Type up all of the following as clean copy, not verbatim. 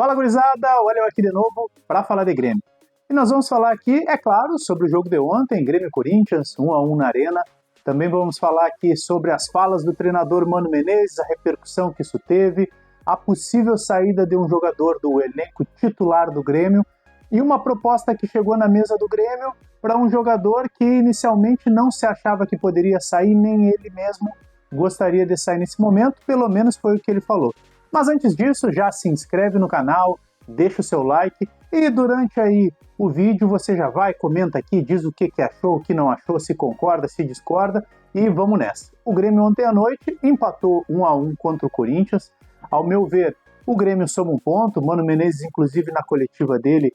Fala, gurizada! Olha eu aqui de novo para falar de Grêmio. E nós vamos falar aqui, é claro, sobre o jogo de ontem, Grêmio e Corinthians, 1-1 na Arena. Também vamos falar aqui sobre as falas do treinador Mano Menezes, a repercussão que isso teve, a possível saída de um jogador do elenco titular do Grêmio e uma proposta que chegou na mesa do Grêmio para um jogador que inicialmente não se achava que poderia sair, nem ele mesmo gostaria de sair nesse momento, pelo menos foi o que ele falou. Mas antes disso, já se inscreve no canal, deixa o seu like e durante aí o vídeo você já vai, comenta aqui, diz o que achou, o que não achou, se concorda, se discorda e vamos nessa. O Grêmio ontem à noite empatou 1-1 contra o Corinthians. Ao meu ver, o Grêmio soma um ponto, Mano Menezes inclusive na coletiva dele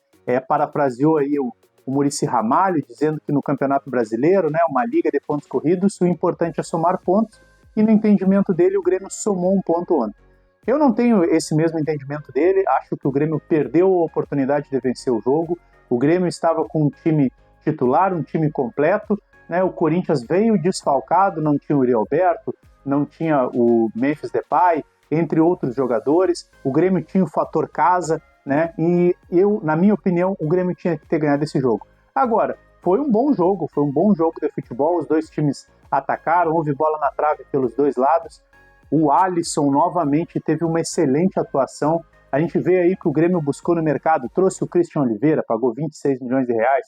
parafraseou aí o Muricy Ramalho, dizendo que no Campeonato Brasileiro, né, uma liga de pontos corridos, o importante é somar pontos e no entendimento dele o Grêmio somou um ponto ontem. Eu não tenho esse mesmo entendimento dele, acho que o Grêmio perdeu a oportunidade de vencer o jogo, o Grêmio estava com um time titular, um time completo, né? O Corinthians veio desfalcado, não tinha o Yuri Alberto, não tinha o Memphis Depay, entre outros jogadores, o Grêmio tinha o fator casa, né? E na minha opinião, o Grêmio tinha que ter ganhado esse jogo. Agora, foi um bom jogo de futebol, os dois times atacaram, houve bola na trave pelos dois lados, o Alisson novamente teve uma excelente atuação. A gente vê aí que o Grêmio buscou no mercado, trouxe o Christian Oliveira, pagou 26 milhões de reais,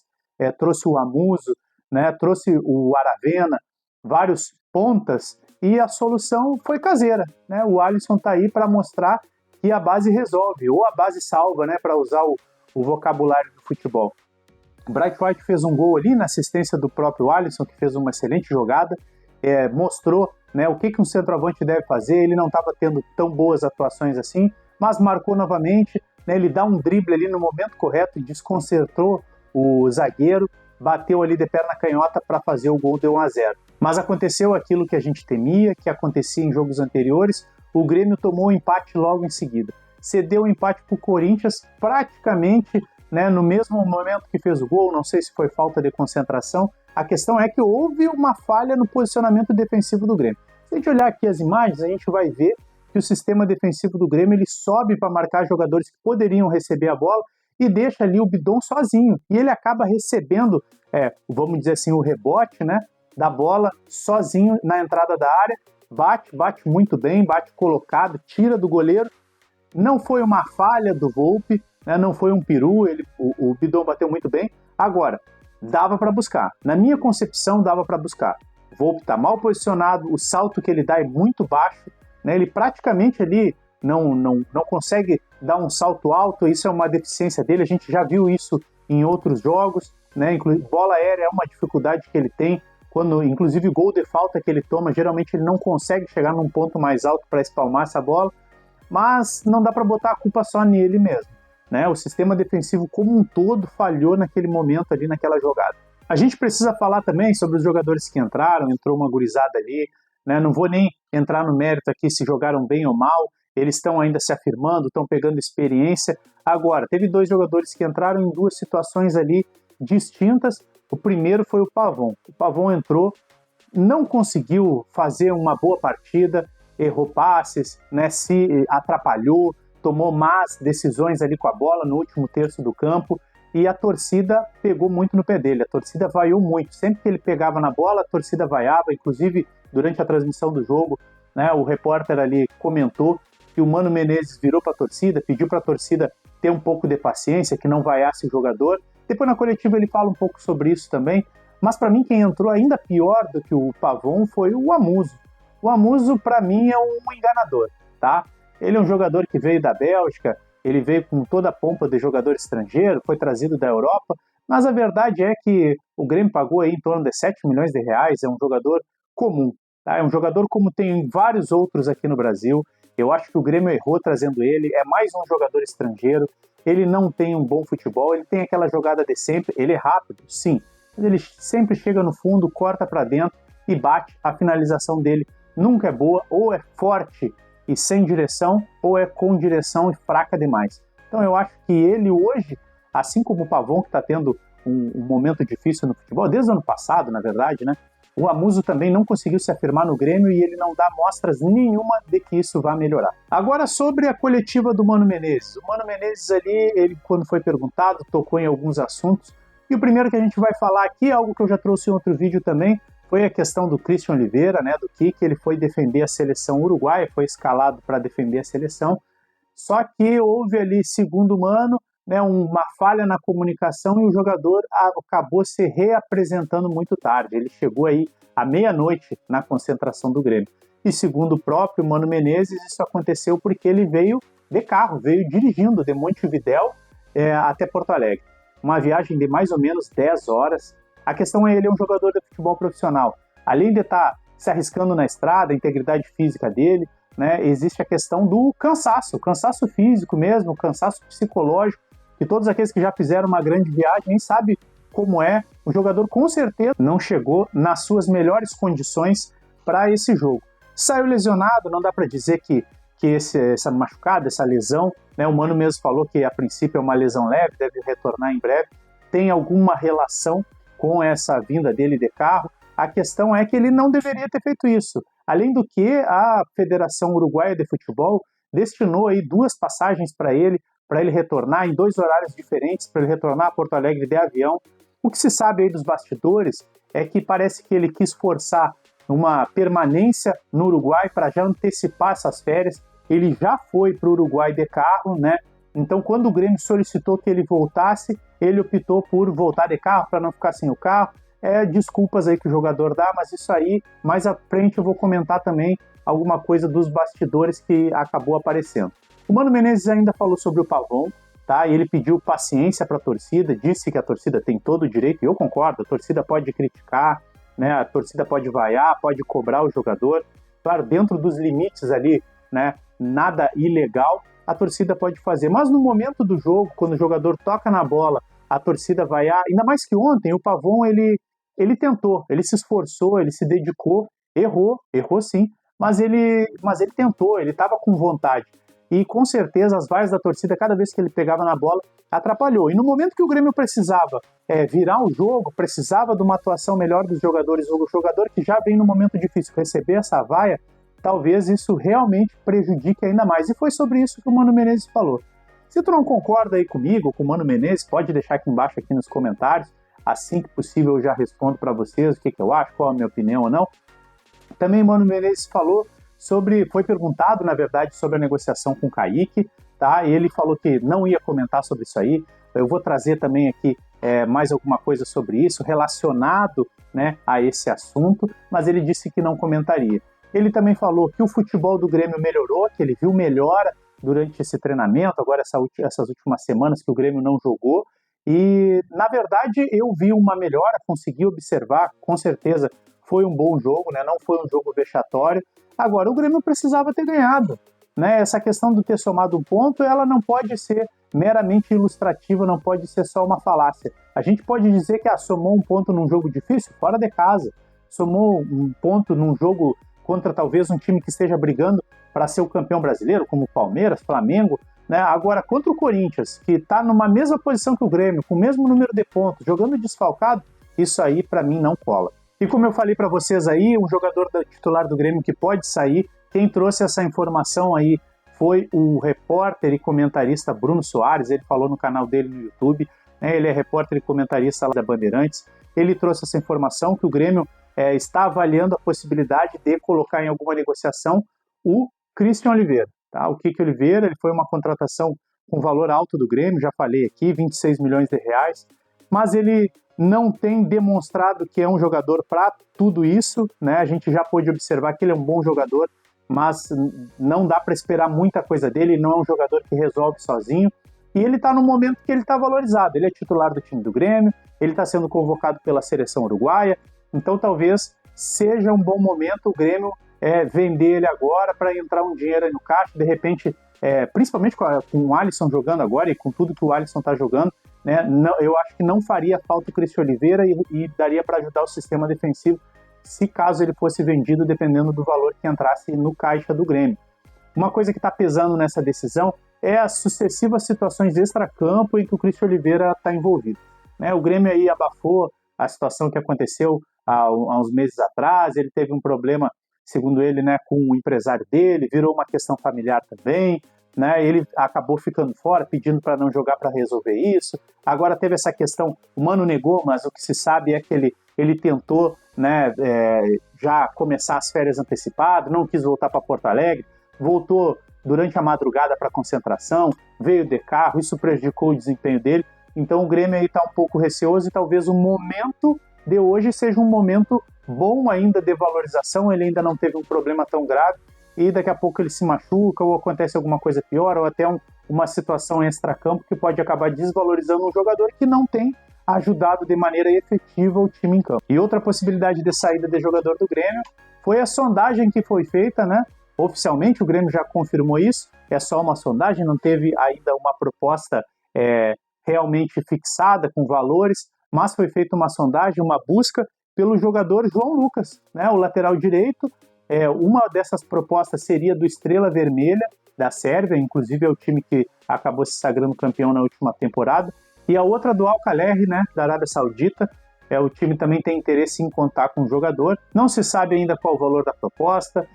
trouxe o Amuso, né, trouxe o Aravena, vários pontas, e a solução foi caseira, né? O Alisson está aí para mostrar que a base resolve, ou a base salva, né, para usar o vocabulário do futebol. O Bright White fez um gol ali na assistência do próprio Alisson, que fez uma excelente jogada, mostrou, né, o que um centroavante deve fazer. Ele não estava tendo tão boas atuações assim, mas marcou novamente, né, ele dá um drible ali no momento correto e desconcertou o zagueiro, bateu ali de perna canhota para fazer o gol de 1-0. Mas aconteceu aquilo que a gente temia, que acontecia em jogos anteriores, o Grêmio tomou um empate logo em seguida. Cedeu o empate para o Corinthians praticamente, né, no mesmo momento que fez o gol, não sei se foi falta de concentração. A questão é que houve uma falha no posicionamento defensivo do Grêmio. Se a gente olhar aqui as imagens, a gente vai ver que o sistema defensivo do Grêmio ele sobe para marcar jogadores que poderiam receber a bola e deixa ali o Bidon sozinho. E ele acaba recebendo, vamos dizer assim, o rebote, né, da bola sozinho na entrada da área, bate muito bem, bate colocado, tira do goleiro. Não foi uma falha do Volpi, né, não foi um peru, o Bidon bateu muito bem. Agora, dava para buscar. Na minha concepção, dava para buscar. O Volpi está mal posicionado, o salto que ele dá é muito baixo, né, ele praticamente ali não consegue dar um salto alto, isso é uma deficiência dele, a gente já viu isso em outros jogos, né, bola aérea é uma dificuldade que ele tem, quando inclusive o gol de falta que ele toma, geralmente ele não consegue chegar num ponto mais alto para espalmar essa bola, mas não dá para botar a culpa só nele mesmo, né? O sistema defensivo como um todo falhou naquele momento ali, naquela jogada. A gente precisa falar também sobre os jogadores que entraram, entrou uma gurizada ali, né? Não vou nem entrar no mérito aqui se jogaram bem ou mal, eles estão ainda se afirmando, estão pegando experiência. Agora, teve dois jogadores que entraram em duas situações ali distintas. O primeiro foi o Pavon. O Pavon entrou, não conseguiu fazer uma boa partida, errou passes, né, se atrapalhou, tomou más decisões ali com a bola no último terço do campo e a torcida pegou muito no pé dele, a torcida vaiou muito. Sempre que ele pegava na bola, a torcida vaiava, inclusive durante a transmissão do jogo, né, o repórter ali comentou que o Mano Menezes virou para a torcida, pediu para a torcida ter um pouco de paciência, que não vaiasse o jogador. Depois na coletiva ele fala um pouco sobre isso também, mas para mim quem entrou ainda pior do que o Pavon foi o Amuso. O Amuso para mim é um enganador, tá? Ele é um jogador que veio da Bélgica, ele veio com toda a pompa de jogador estrangeiro, foi trazido da Europa, mas a verdade é que o Grêmio pagou aí em torno de 7 milhões de reais, é um jogador comum, tá? É um jogador como tem vários outros aqui no Brasil. Eu acho que o Grêmio errou trazendo ele, é mais um jogador estrangeiro, ele não tem um bom futebol, ele tem aquela jogada de sempre, ele é rápido, sim, mas ele sempre chega no fundo, corta para dentro e bate. A finalização dele nunca é boa, ou é forte e sem direção, ou é com direção e fraca demais. Então eu acho que ele hoje, assim como o Pavon, que está tendo um momento difícil no futebol, desde o ano passado, na verdade, né? O Amuso também não conseguiu se afirmar no Grêmio e ele não dá mostras nenhuma de que isso vai melhorar. Agora, sobre a coletiva do Mano Menezes. O Mano Menezes ali, ele quando foi perguntado, tocou em alguns assuntos. E o primeiro que a gente vai falar aqui, algo que eu já trouxe em outro vídeo também, foi a questão do Christian Oliveira, né, do que ele foi defender a seleção uruguaia, foi escalado para defender a seleção. Só que houve ali, segundo o Mano, né, uma falha na comunicação e o jogador acabou se reapresentando muito tarde. Ele chegou aí à meia-noite na concentração do Grêmio. E segundo o próprio Mano Menezes, isso aconteceu porque ele veio de carro, veio dirigindo de Montevidéu até Porto Alegre. Uma viagem de mais ou menos 10 horas. A questão é, ele é um jogador de futebol profissional. Além de estar se arriscando na estrada, a integridade física dele, né, existe a questão do cansaço físico mesmo, cansaço psicológico, que todos aqueles que já fizeram uma grande viagem nem sabem como é. O jogador com certeza não chegou nas suas melhores condições para esse jogo. Saiu lesionado, não dá para dizer que essa machucada, essa lesão, né, o Mano mesmo falou que a princípio é uma lesão leve, deve retornar em breve, tem alguma relação com essa vinda dele de carro. A questão é que ele não deveria ter feito isso. Além do que, a Federação Uruguaia de Futebol destinou aí 2 passagens para ele retornar em 2 horários diferentes, para ele retornar a Porto Alegre de avião. O que se sabe aí dos bastidores é que parece que ele quis forçar uma permanência no Uruguai para já antecipar essas férias. Ele já foi para o Uruguai de carro, né? Então, quando o Grêmio solicitou que ele voltasse, ele optou por voltar de carro para não ficar sem o carro. Desculpas aí que o jogador dá, mas isso aí, mais à frente eu vou comentar também alguma coisa dos bastidores que acabou aparecendo. O Mano Menezes ainda falou sobre o Pavão, tá? E ele pediu paciência para a torcida, disse que a torcida tem todo o direito, e eu concordo, a torcida pode criticar, né? A torcida pode vaiar, pode cobrar o jogador, claro, dentro dos limites ali, né? Nada ilegal, a torcida pode fazer, mas no momento do jogo, quando o jogador toca na bola, a torcida vaiar, ainda mais que ontem, o Pavão, ele tentou, ele se esforçou, ele se dedicou, errou sim, mas ele tentou, ele estava com vontade. E com certeza as vaias da torcida, cada vez que ele pegava na bola, atrapalhou. E no momento que o Grêmio precisava virar o jogo, precisava de uma atuação melhor dos jogadores, o jogador que já vem no momento difícil receber essa vaia, talvez isso realmente prejudique ainda mais. E foi sobre isso que o Mano Menezes falou. Se tu não concorda aí comigo, com o Mano Menezes, pode deixar aqui embaixo aqui nos comentários. Assim que possível eu já respondo para vocês o que eu acho, qual a minha opinião ou não. Também o Mano Menezes falou foi perguntado, na verdade, sobre a negociação com o Kaique, tá? E ele falou que não ia comentar sobre isso aí. Eu vou trazer também aqui mais alguma coisa sobre isso, relacionado, né, a esse assunto, mas ele disse que não comentaria. Ele também falou que o futebol do Grêmio melhorou, que ele viu melhora durante esse treinamento, agora essas últimas semanas que o Grêmio não jogou, e, na verdade, eu vi uma melhora, consegui observar, com certeza foi um bom jogo, né? Não foi um jogo vexatório. Agora, o Grêmio precisava ter ganhado, né? Essa questão de ter somado um ponto, ela não pode ser meramente ilustrativa, não pode ser só uma falácia. A gente pode dizer que somou um ponto num jogo difícil, fora de casa, somou um ponto num jogo contra talvez um time que esteja brigando para ser o campeão brasileiro, como o Palmeiras, Flamengo, né? Agora, contra o Corinthians, que está numa mesma posição que o Grêmio, com o mesmo número de pontos, jogando desfalcado, isso aí para mim não cola. E como eu falei para vocês aí, um jogador titular do Grêmio que pode sair, quem trouxe essa informação aí foi o repórter e comentarista Bruno Soares, ele falou no canal dele no YouTube, né? Ele é repórter e comentarista lá da Bandeirantes, ele trouxe essa informação que o Grêmio está avaliando a possibilidade de colocar em alguma negociação o Christian Oliveira. Tá? O Kiki Oliveira, ele foi uma contratação com valor alto do Grêmio, já falei aqui, 26 milhões de reais, mas ele não tem demonstrado que é um jogador para tudo isso, né? A gente já pôde observar que ele é um bom jogador, mas não dá para esperar muita coisa dele, ele não é um jogador que resolve sozinho, e ele está no momento que ele está valorizado, ele é titular do time do Grêmio, ele está sendo convocado pela seleção uruguaia, então talvez seja um bom momento o Grêmio vender ele agora para entrar um dinheiro aí no caixa, de repente, principalmente com o Alisson jogando agora e com tudo que o Alisson está jogando, né, eu acho que não faria falta o Christian Oliveira e daria para ajudar o sistema defensivo se caso ele fosse vendido, dependendo do valor que entrasse no caixa do Grêmio. Uma coisa que está pesando nessa decisão é as sucessivas situações extracampo em que o Christian Oliveira está envolvido. Né, o Grêmio aí abafou a situação que aconteceu há uns meses atrás, ele teve um problema, segundo ele, né, com o empresário dele, virou uma questão familiar também, né, ele acabou ficando fora, pedindo para não jogar para resolver isso. Agora teve essa questão, o Mano negou, mas o que se sabe é que ele tentou, né, já começar as férias antecipadas, não quis voltar para Porto Alegre, voltou durante a madrugada para a concentração, veio de carro, isso prejudicou o desempenho dele. Então o Grêmio aí está um pouco receoso e talvez o momento de hoje seja um momento bom ainda de valorização, ele ainda não teve um problema tão grave e daqui a pouco ele se machuca ou acontece alguma coisa pior ou até uma situação extracampo que pode acabar desvalorizando um jogador que não tem ajudado de maneira efetiva o time em campo. E outra possibilidade de saída de jogador do Grêmio foi a sondagem que foi feita, né? Oficialmente o Grêmio já confirmou isso, é só uma sondagem, não teve ainda uma proposta realmente fixada com valores, mas foi feita uma sondagem, uma busca pelo jogador João Lucas, né, o lateral direito. Uma dessas propostas seria do Estrela Vermelha, da Sérvia, inclusive é o time que acabou se sagrando campeão na última temporada, e a outra do Al-Khaleer, né, da Arábia Saudita. O time também tem interesse em contar com o jogador. Não se sabe ainda qual o valor da proposta,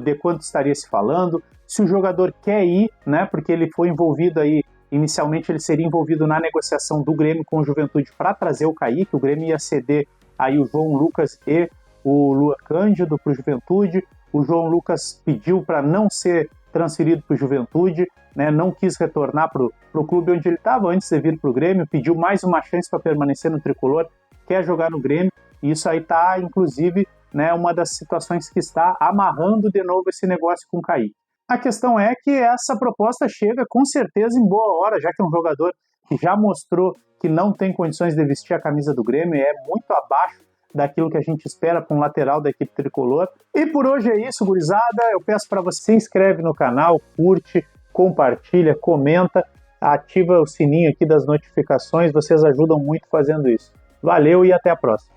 de quanto estaria se falando, se o jogador quer ir, né, porque ele foi envolvido aí, inicialmente ele seria envolvido na negociação do Grêmio com o Juventude para trazer o Kaique, o Grêmio ia ceder aí o João Lucas e o Luan Cândido para o Juventude, o João Lucas pediu para não ser transferido para o Juventude, né, não quis retornar para o clube onde ele estava antes de vir para o Grêmio, pediu mais uma chance para permanecer no Tricolor, quer jogar no Grêmio, e isso aí está, inclusive, né, uma das situações que está amarrando de novo esse negócio com o Kaique. A questão é que essa proposta chega com certeza em boa hora, já que é um jogador que já mostrou que não tem condições de vestir a camisa do Grêmio, é muito abaixo daquilo que a gente espera para um lateral da equipe tricolor. E por hoje é isso, gurizada. Eu peço para você se inscreve no canal, curte, compartilha, comenta, ativa o sininho aqui das notificações, vocês ajudam muito fazendo isso. Valeu e até a próxima.